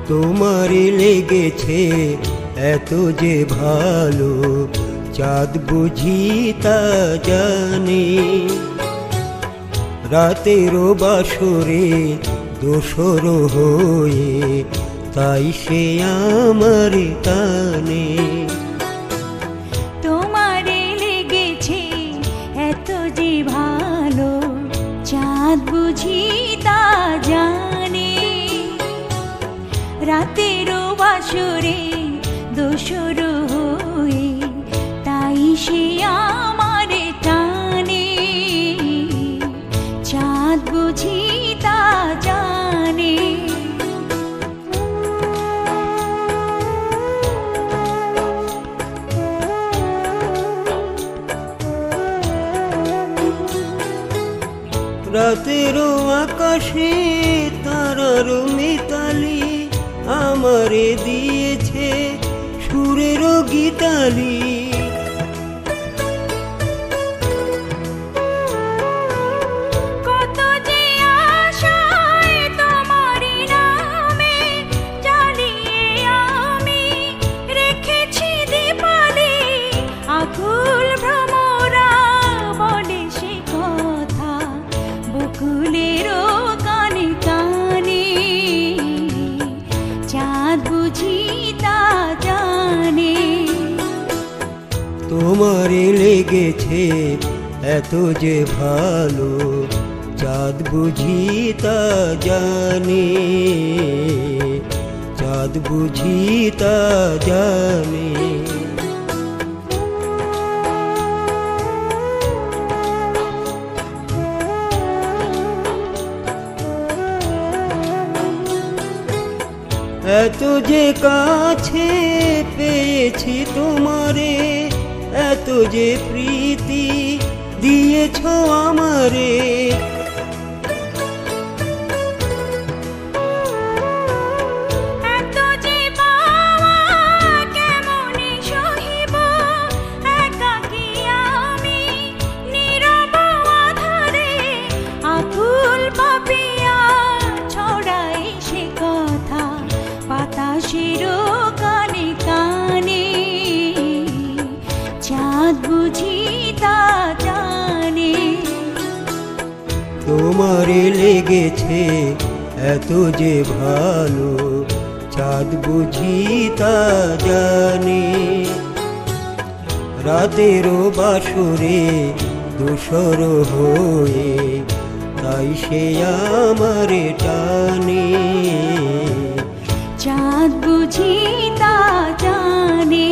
তোমারই লেগেছে এত যে ভালো, চাঁদ বুঝি তা জানে। রাতেরও বাসরে দোসর হয়ে তাই সে আমার টানে। তোমারে লেগেছে এত যে ভালো, চাঁদ বুঝি তা জানে। রাতেরও বাসরে দোসর হয়ে তাই সে আমার টানে। চাঁদ বুঝি তা জানে। রাতেরও আকাশে তারার মিতালি আমারে দিয়েছে সুরেরও গীতালি। কত যে আশায় তোমারি নামে জ্বালিয়ে আমি রেখেছি দীপালি। আকুল ভ্রমরা বলে সে কথা বকুলেরও কানে কানে। চাঁদ বুঝি তা জানে। তোমারে লেগেছে এত যে ভালো, চাঁদ বুঝি তা জানে। চাঁদ বুঝি তা জানে। এত যে কাছে পেয়েছি তোমারে, এত যে প্রীতি দিয়েছ আমারে। এত যে পাওয়া কেমনে সহিব, একাকী আমি নীরব আধারে। আকুল পাপিয়া ছড়াই সে কথা বাতাসেরও কানে কানে। চাঁদ বুঝি তা জানে। তোমারে লেগেছে এত যে ভালো, চাঁদ বুঝি তা জানে। রাতেরও বাসরে দোসর হয়ে তাই সে আমার টানে। চাঁদ বুঝি তা জানে।